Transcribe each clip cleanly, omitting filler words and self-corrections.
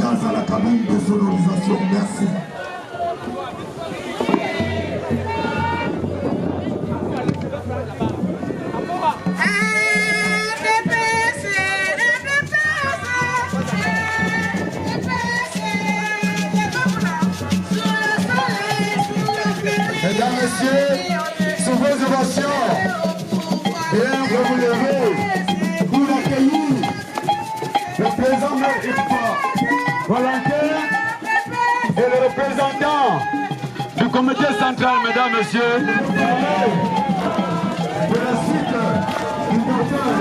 grâce à la cabine de sonorisation. Merci. Mesdames, Messieurs, sous vos ovations, bien que vous levez pour l'accueillir, le président de l'IPA, volontaire et le représentant du comité central, mesdames, messieurs, de la suite du docteur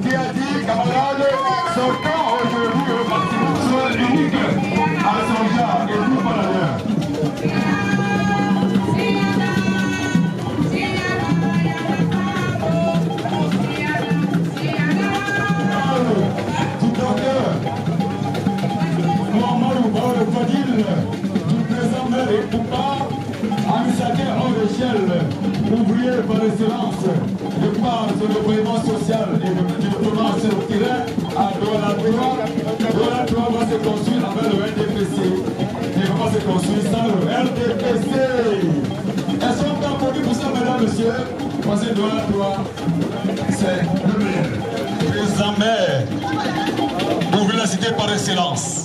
qui a dit, camarades, sortons aujourd'hui au maximum unique à son genre et nous par ailleurs. Du docteur Mohamed Baoul Fadil, du président maire et Poupa, administrateur hors échelle, ouvrier par excellence, de part de l'environnement social et de développement sur le terrain à Douala 3. Douala 3 va se construire avec le RDPC. Et va se construire sans le RDPC. Est-ce qu'on peut applaudir pour ça, mesdames, messieurs? Parce que Douala 3, c'est le meilleur. Président maire, ouvrir la cité par excellence.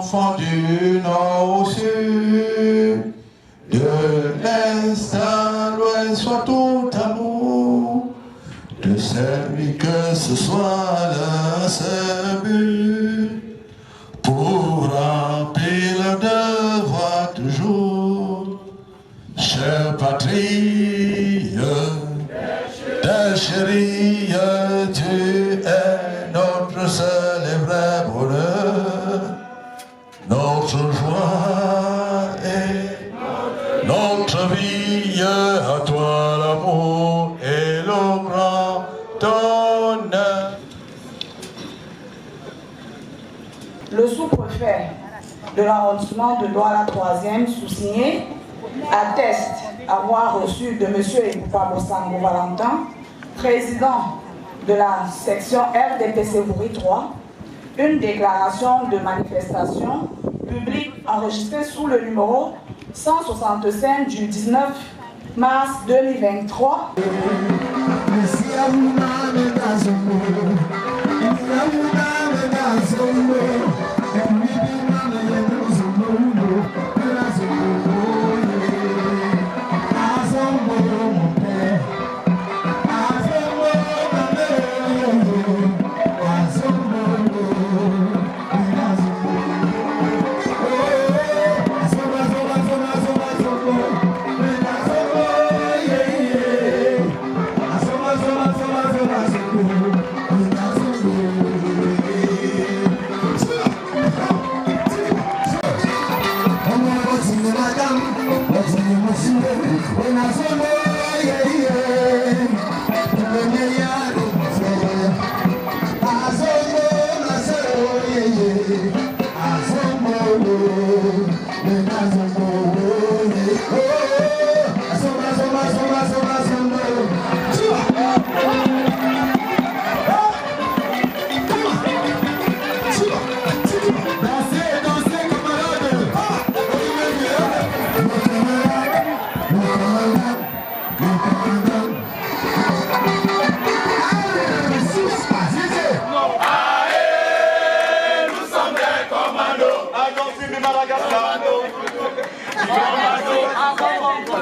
enfants du nord au sud, de l'est à l'ouest, soit tout amour de celui que ce soit le seul but pour remplir le devoir toujours. Chère patrie, de chérie, tu es notre seul et vrai bonheur, notre joie et notre vie. À toi l'amour et le grand honneur. Le sous-préfet de l'arrondissement de Douala-Troisième, sous-signé, atteste avoir reçu de M. Ekoupa Bosango Valentin, président de la section RDPC Bouri 3, une déclaration de manifestation publique enregistrée sous le numéro 165 du 19 mars 2023.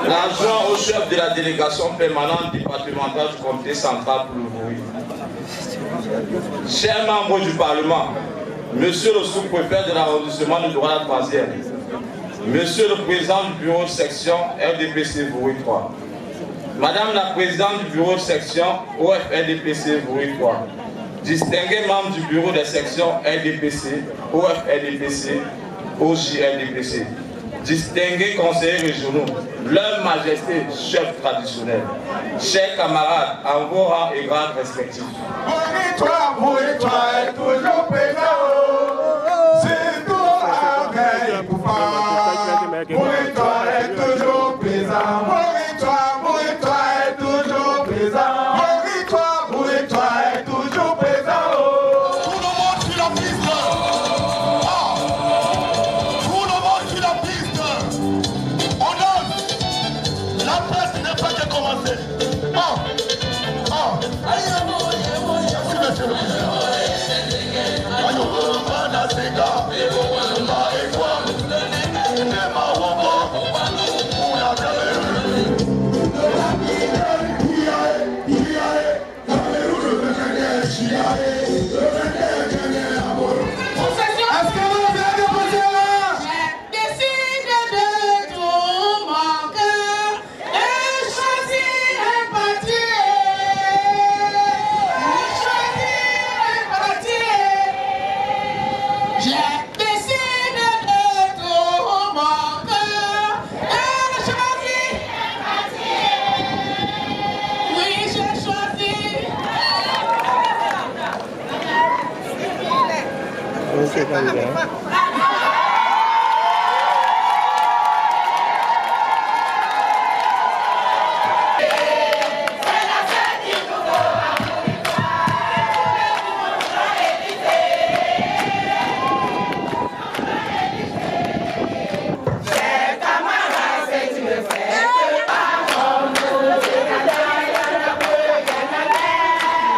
L'adjoint au chef de la délégation permanente départementale du comité central pour le bruit. Chers membres du Parlement, Monsieur le sous-préfet de l'arrondissement de Douala-Troisième, Monsieur le président du bureau de section RDPC Bouri 3, Madame la présidente du bureau de section OFRDPC Bouri 3, distingués membres du bureau de section RDPC, OFRDPC, OJRDPC, distingués conseillers régionaux, leur majesté, chef traditionnel, chers camarades en vos rangs et grades respectifs. Bouri 3 est toujours présent. C'est tout avec Koupa. Bouri 3 est toujours présent. Bouri 3 est toujours présent. Bouri 3 est toujours présent. Tout le monde sur la piste. Tout le monde sur la piste. On donne. La presse n'est pas déjà commencée. Monsieur le président. Yeah.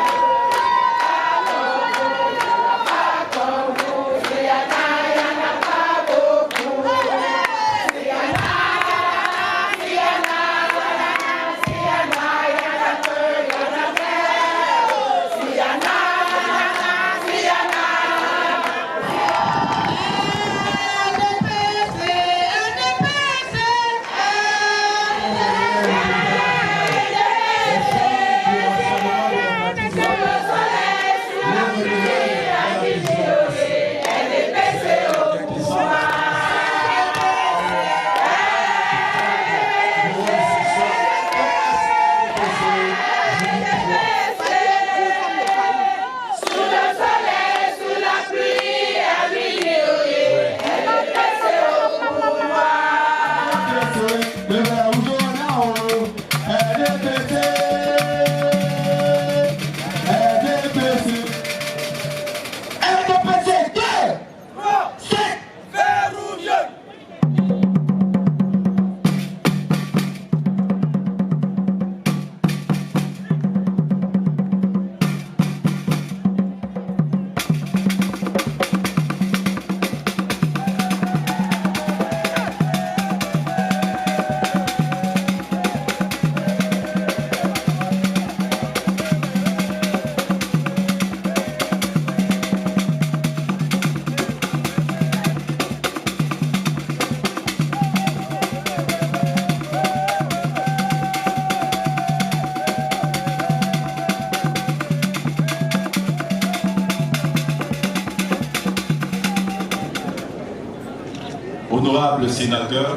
honorables sénateurs,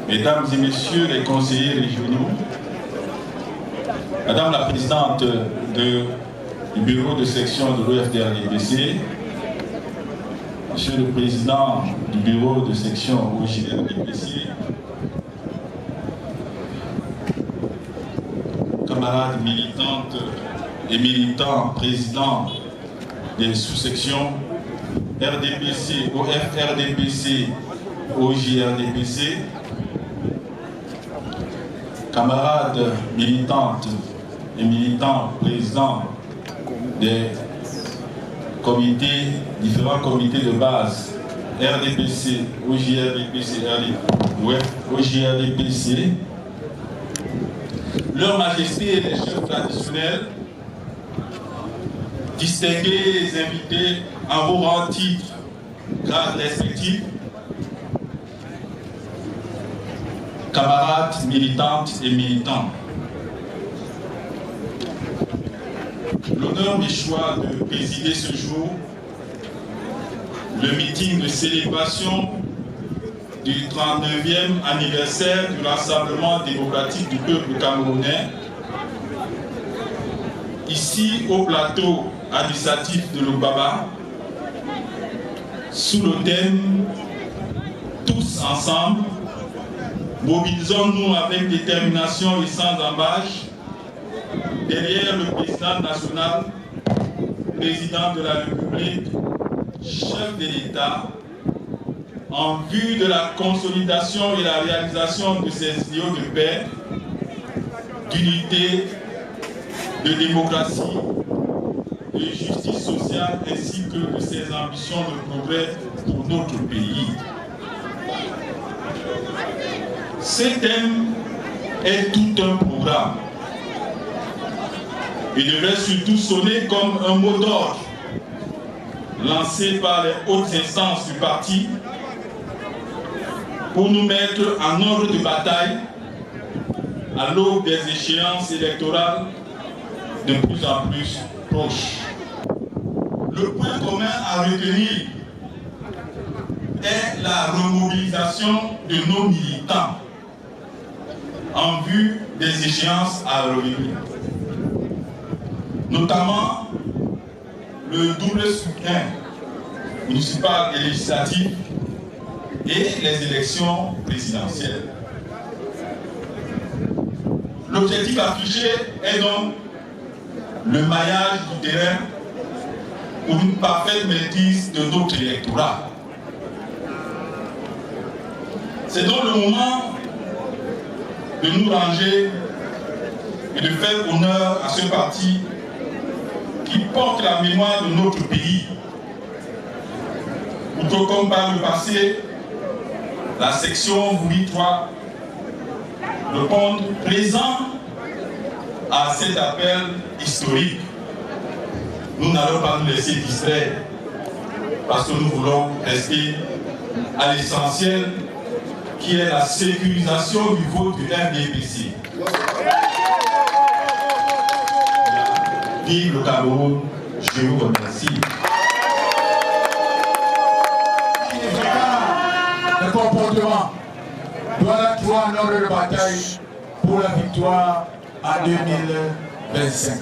mesdames et messieurs les conseillers régionaux, madame la présidente du bureau de section de l'OFDR-DPC, monsieur le président du bureau de section OJR-DPC, camarades militantes et militants présidents des sous-sections RDPC, OFR-DPC, OJR-DPC, camarades militantes et militants présidents des comités, différents comités de base, RDPC, OJR-DPC, OJR-DPC, Leurs Majestés et les chefs traditionnels, distingués invités en vos rangs titres, grades respectifs, camarades militantes et militants. L'honneur m'est choix de présider ce jour le meeting de célébration du 39e anniversaire du Rassemblement démocratique du peuple camerounais, ici au plateau administratif de Lubaba, sous le thème « Tous ensemble, mobilisons-nous avec détermination et sans embâche derrière le président national, président de la République, chef de l'État, en vue de la consolidation et la réalisation de ses idéaux de paix, d'unité, de démocratie, de justice sociale ainsi que de ses ambitions de progrès pour notre pays. Ce thème est tout un programme. Il devrait surtout sonner comme un mot d'ordre lancé par les hautes instances du parti pour nous mettre en ordre de bataille à l'aube des échéances électorales de plus en plus proches. Le point commun à retenir est la remobilisation de nos militants en vue des échéances à revenir, notamment le double scrutin municipal et législatif et les élections présidentielles. L'objectif affiché est donc le maillage du terrain pour une parfaite maîtrise de notre électorat. C'est donc le moment de nous ranger et de faire honneur à ce parti qui porte la mémoire de notre pays. Tout comme par le passé, la section Vouly 3 répond présent à cet appel historique. Nous n'allons pas nous laisser distraire parce que nous voulons rester à l'essentiel qui est la sécurisation du vote du RDPC. Vive le Cameroun, je vous remercie. Le comportement doit être en ordre de bataille pour la victoire en 2025.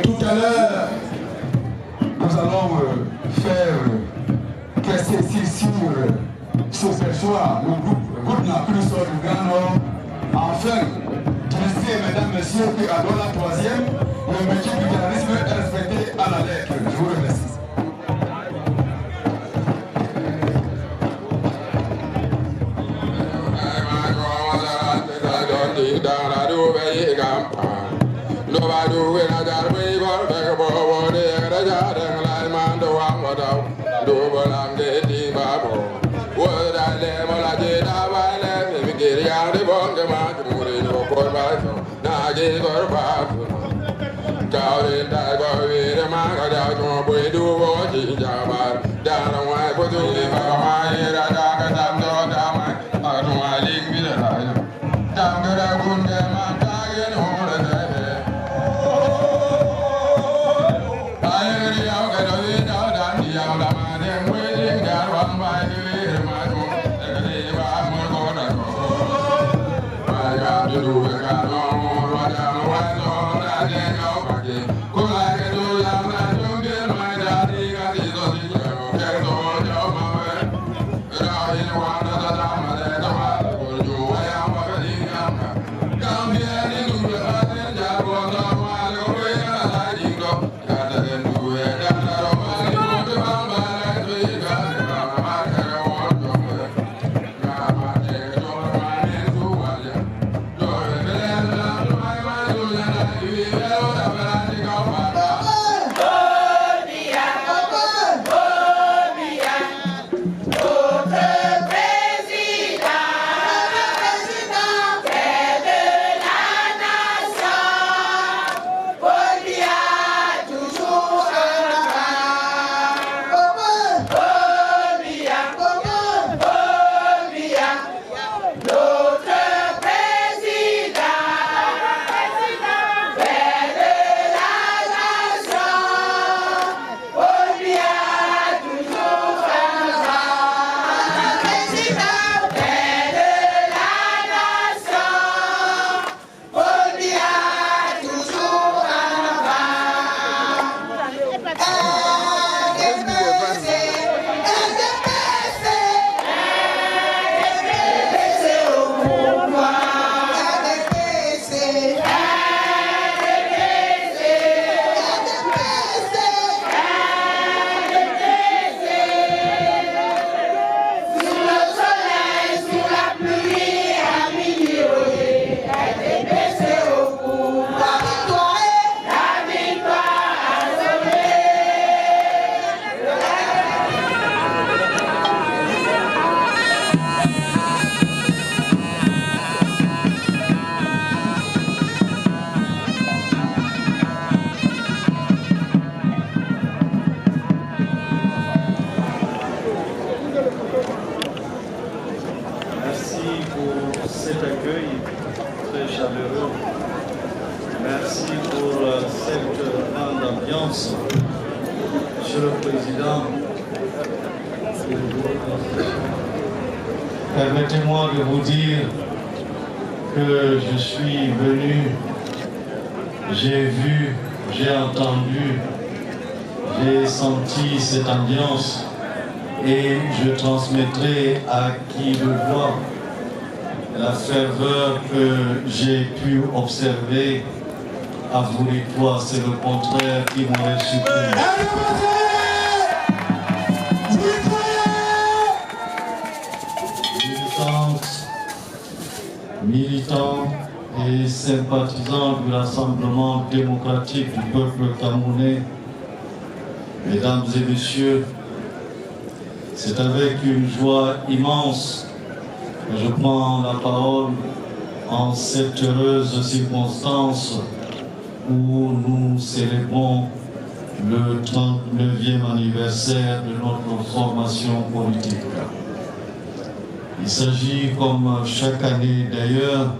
Tout à l'heure, nous allons faire qu'est-ce sur ce perçoit le groupe n'a plus sur le Grand Nord. Enfin, je sais, mesdames, messieurs, qu'à la troisième, le métier du journalisme est respecté à la lettre. Je vous remercie. I Monsieur le Président, permettez-moi de vous dire que je suis venu, j'ai vu, j'ai entendu, j'ai senti cette ambiance et je transmettrai à qui le voit la ferveur que j'ai pu observer. À vous les trois, c'est le contraire qui m'aurait surpris. Militants et sympathisants du Rassemblement démocratique du peuple camerounais, mesdames et messieurs, c'est avec une joie immense que je prends la parole en cette heureuse circonstance où nous célébrons le 39e anniversaire de notre formation politique. Il s'agit, comme chaque année d'ailleurs,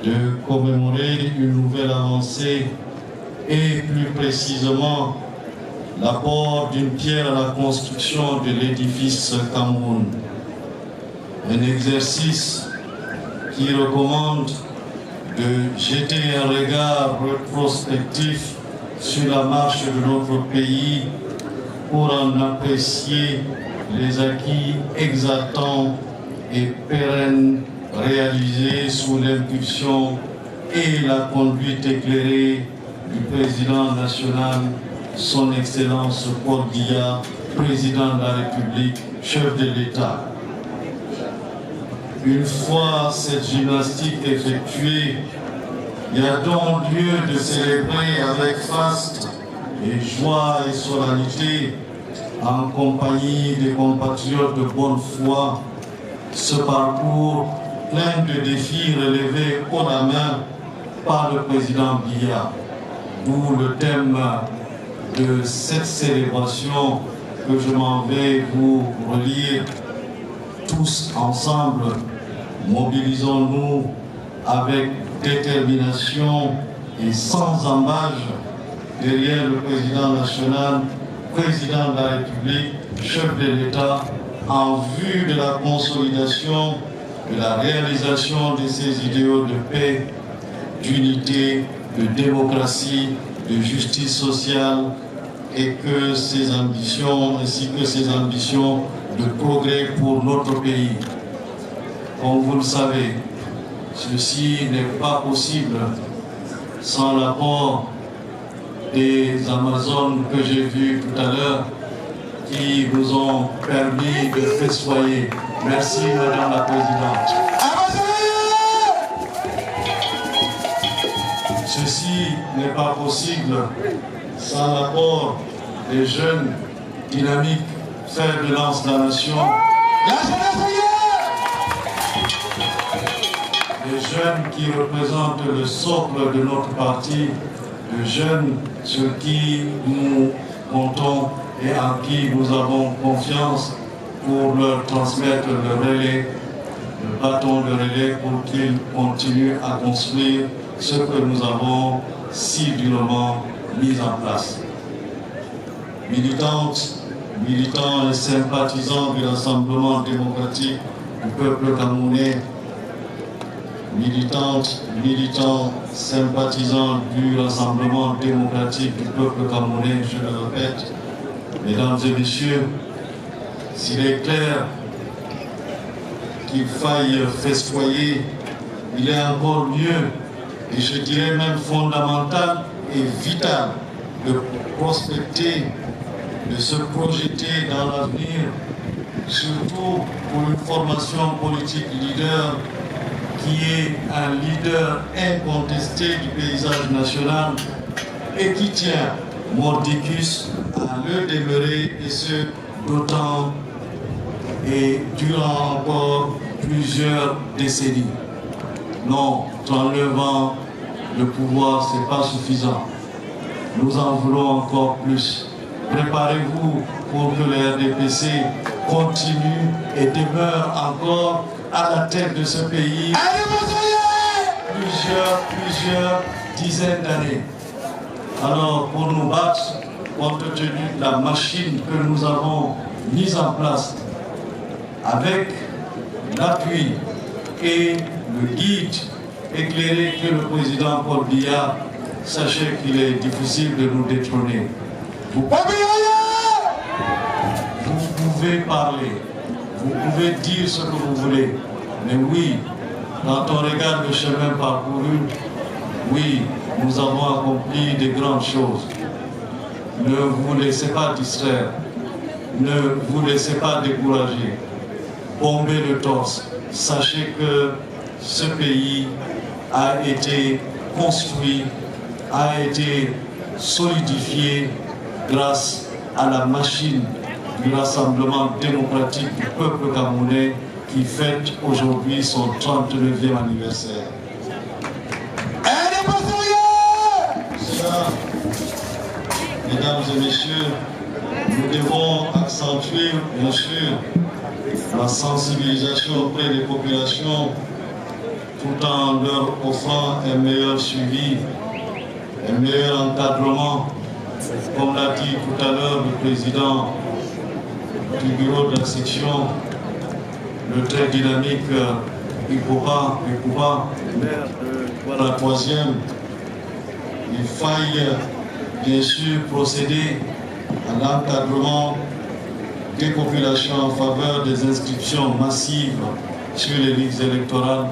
de commémorer une nouvelle avancée et plus précisément l'apport d'une pierre à la construction de l'édifice Cameroun. Un exercice qui recommande de jeter un regard rétrospectif sur la marche de notre pays pour en apprécier les acquis exaltants et pérennes réalisés sous l'impulsion et la conduite éclairée du président national, son Excellence Paul Biya, président de la République, chef de l'État. Une fois cette gymnastique effectuée, il y a donc lieu de célébrer avec faste et joie et solennité, en compagnie des compatriotes de bonne foi, ce parcours plein de défis relevés haut la main par le président Biya. D'où le thème de cette célébration que je m'en vais vous relire. Tous ensemble, mobilisons-nous avec détermination et sans embâche derrière le président national, président de la République, chef de l'État, en vue de la consolidation, de la réalisation de ces idéaux de paix, d'unité, de démocratie, de justice sociale, et que ces ambitions, ainsi que ces ambitions de progrès pour notre pays. Comme vous le savez, ceci n'est pas possible sans l'apport des Amazones que j'ai vues tout à l'heure, qui nous ont permis de festoyer. Merci Madame la Présidente. Ceci n'est pas possible sans l'apport des jeunes dynamiques, fers de lance de la nation. Les jeunes qui représentent le socle de notre parti, les jeunes sur qui nous comptons et en qui nous avons confiance pour leur transmettre le relais, le bâton de relais pour qu'ils continuent à construire ce que nous avons si durement mis en place. Militantes, militants et sympathisants du Rassemblement démocratique du peuple camerounais, militantes, militants, sympathisants du Rassemblement démocratique du peuple camerounais, je le répète, mesdames et messieurs, s'il est clair qu'il faille festoyer, il est encore mieux, et je dirais même fondamental et vital, de prospecter, de se projeter dans l'avenir, surtout pour une formation politique leader qui est un leader incontesté du paysage national et qui tient mordicus à le demeurer, et ce d'autant et durant encore plusieurs décennies. Non, 39 ans, le pouvoir, ce n'est pas suffisant. Nous en voulons encore plus. Préparez-vous pour que le RDPC continue et demeure encore à la tête de ce pays plusieurs dizaines d'années. Alors, pour nous battre, compte tenu de la machine que nous avons mise en place, avec l'appui et le guide éclairé que le président Paul Biya, sachez qu'il est difficile de nous détrôner. Vous pouvez parler, vous pouvez dire ce que vous voulez, mais oui, quand on regarde le chemin parcouru, oui, nous avons accompli de grandes choses. Ne vous laissez pas distraire, ne vous laissez pas décourager. Bombez le torse. Sachez que ce pays a été construit, a été solidifié grâce à la machine du Rassemblement démocratique du peuple camerounais qui fête aujourd'hui son 39e anniversaire. Mesdames et messieurs, nous devons accentuer, bien sûr, la sensibilisation auprès des populations tout en leur offrant un meilleur suivi, un meilleur encadrement. Comme l'a dit tout à l'heure le président du bureau de la section, le très dynamique Ikuba, maire de la 3e, il faille bien sûr procéder à l'encadrement des populations en faveur des inscriptions massives sur les listes électorales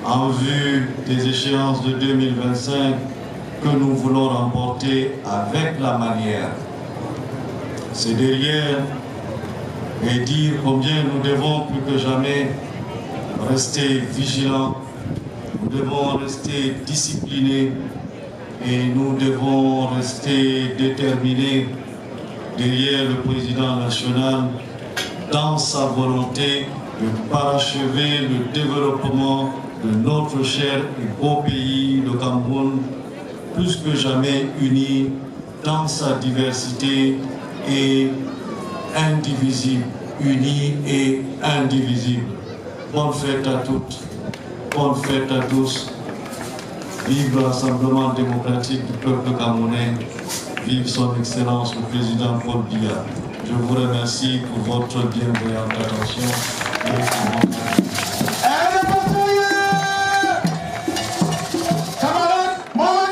en vue des échéances de 2025 que nous voulons remporter avec la manière. C'est derrière et dire combien nous devons plus que jamais rester vigilants, nous devons rester disciplinés et nous devons rester déterminés derrière le président national dans sa volonté de parachever le développement de notre cher et beau pays, le Cameroun, plus que jamais uni dans sa diversité et indivisible, uni et indivisible. Bonne fête à toutes, bonne fête à tous. Vive le Rassemblement démocratique du peuple camerounais, vive son Excellence le Président Paul Biya. Je vous remercie pour votre bienveillante attention et pour votre... Come on.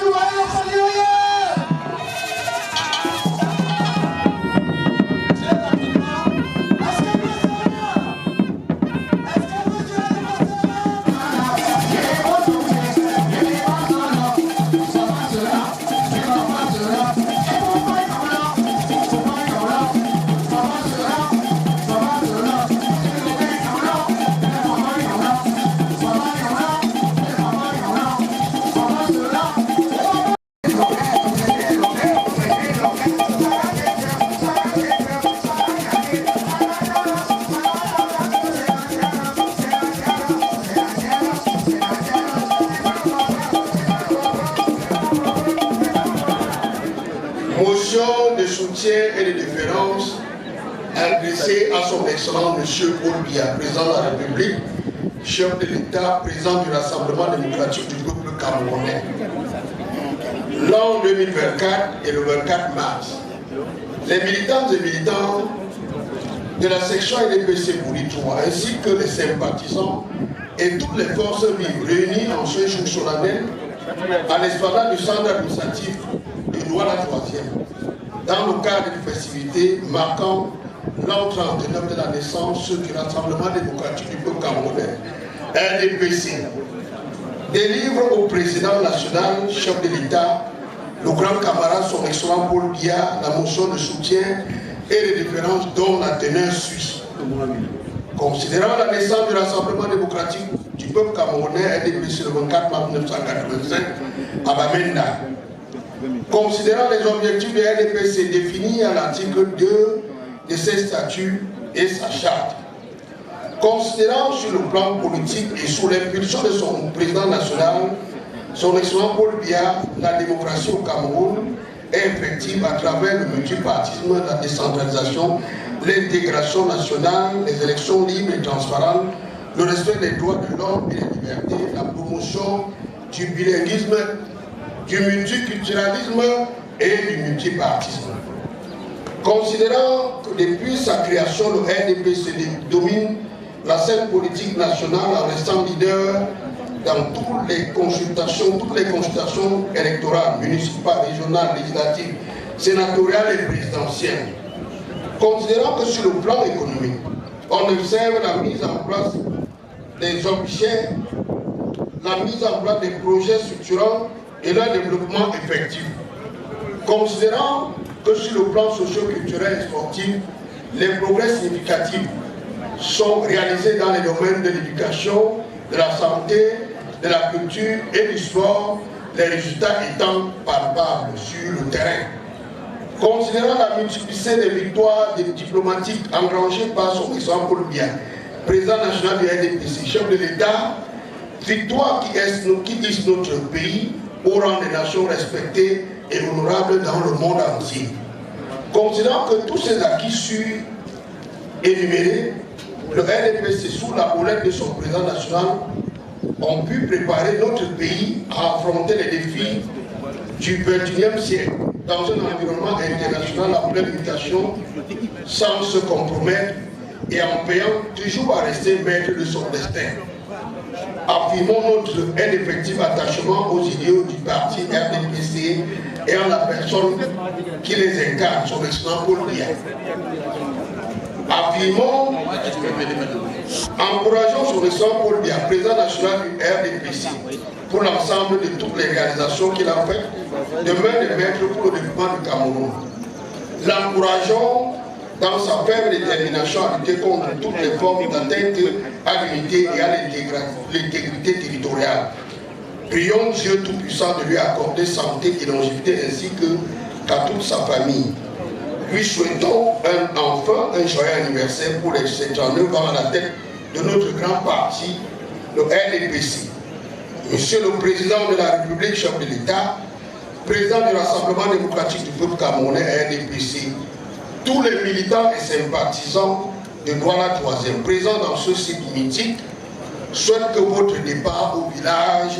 Motion de soutien et de déférence adressée à son excellent M. Paul Biya, président de la République, chef de l'État, président du Rassemblement démocratique du peuple camerounais. L'an 2024 et le 24 mars, les militantes et militants de la section LDPC Bouli 3 ainsi que les sympathisants et toutes les forces vives réunies en ce jour solennel à l'esplanade du centre administratif de Douala 3e, dans le cadre d'une festivité marquant l'an 39 de la naissance du Rassemblement démocratique du peuple camerounais, RDPC, délivre au président national, chef de l'État, le grand camarade, son excellent Paul Biya, la motion de soutien et de déférence dont la teneur suit. Considérant la naissance du Rassemblement démocratique du peuple camerounais, RDPC, le 24 mars 1985, à Bamenda, considérant les objectifs de RDPC définis à l'article 2 de ses statuts et sa charte, considérant sur le plan politique et sous l'impulsion de son président national, son excellent Paul Biya, la démocratie au Cameroun est effective à travers le multipartisme, la décentralisation, l'intégration nationale, les élections libres et transparentes, le respect des droits de l'homme et des libertés, la promotion du bilinguisme, du multiculturalisme et du multipartisme. Considérant que depuis sa création, le RDPC domine la scène politique nationale en restant leader dans toutes les consultations électorales, municipales, régionales, législatives, sénatoriales et présidentielles. Considérant que sur le plan économique, on observe la mise en place des objets, la mise en place des projets structurants et leur développement effectif. Considérant que sur le plan socio-culturel et sportif, les progrès significatifs sont réalisés dans les domaines de l'éducation, de la santé, de la culture et du sport, les résultats étant palpables sur le terrain. Considérant la multiplicité des victoires diplomatiques engrangées par son excellent Paul Biya, président national du RDPC, chef de l'État, victoire qui hisse notre pays au rang des nations respectées et honorables dans le monde entier. Considérant que tous ces acquis sur énumérés, le RDPC, sous la houlette de son président national, ont pu préparer notre pays à affronter les défis du XXIe siècle dans un environnement international en pleine mutation, sans se compromettre et en payant toujours à rester maître de son destin. Affirmons notre indéfectible attachement aux idéaux du parti RDPC et en la personne qui les incarne, son excellent Paul Biya. Affirmons, encourageons son excellent Paul Biya, président national du RDPC, pour l'ensemble de toutes les réalisations qu'il a faites de main de maître pour le développement du Cameroun. L'encourageons dans sa ferme détermination à lutter contre toutes les formes d'atteinte à l'unité et à l'intégrité territoriale. Prions Dieu Tout-Puissant de lui accorder santé et longévité ainsi qu'à toute sa famille. Lui souhaitons enfin un joyeux anniversaire pour les 79 ans à la tête de notre grand parti, le RDPC. Monsieur le Président de la République, chef de l'État, président du Rassemblement démocratique du peuple camerounais, RDPC, tous les militants et sympathisants de Douala 3e présents dans ce site mythique souhaitent que votre départ au village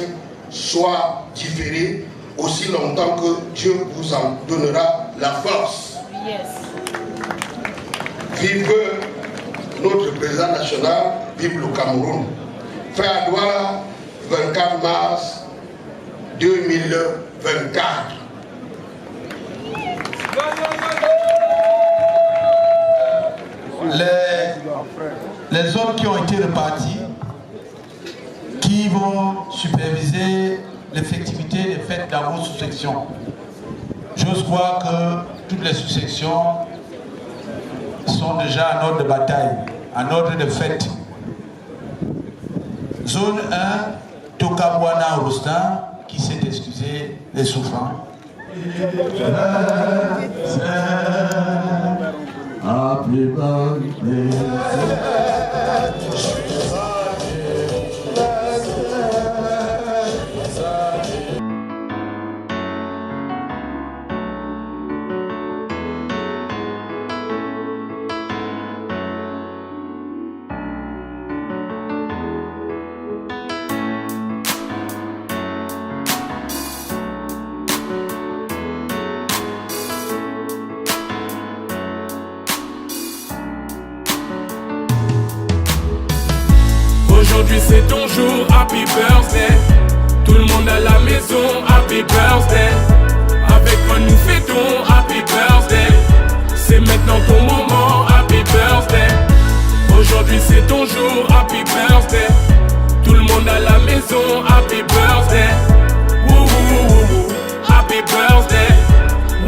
soit différé aussi longtemps que Dieu vous en donnera la force. Vive notre président national, vive le Cameroun. Fait à Douala, 24 mars 2024. Les zones qui ont été réparties, qui vont superviser l'effectivité des fêtes dans vos sous-sections. J'ose croire que toutes les sous-sections sont déjà en ordre de bataille, en ordre de fête. Zone 1, Tokabwana Rostin, qui s'est excusé les souffrants. Happy birthday. Aujourd'hui c'est ton jour, happy birthday. Tout le monde à la maison, happy birthday. Avec moi nous fêtons, happy birthday. C'est maintenant ton moment, happy birthday. Aujourd'hui c'est ton jour, happy birthday. Tout le monde à la maison, happy birthday. Woo woo woo woo, happy birthday.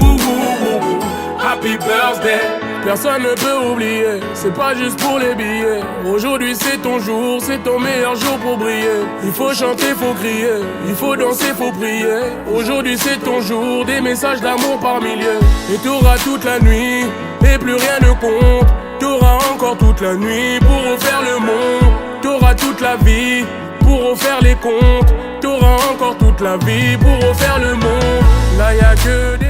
Woo woo woo woo, happy birthday. Personne ne peut oublier, c'est pas juste pour les billets. Aujourd'hui c'est ton jour, c'est ton meilleur jour pour briller. Il faut chanter, faut crier, il faut danser, faut prier. Aujourd'hui c'est ton jour, des messages d'amour par milliers. Et t'auras toute la nuit, et plus rien ne compte. T'auras encore toute la nuit pour refaire le monde. T'auras toute la vie pour refaire les comptes. T'auras encore toute la vie pour refaire le monde. Là y'a que des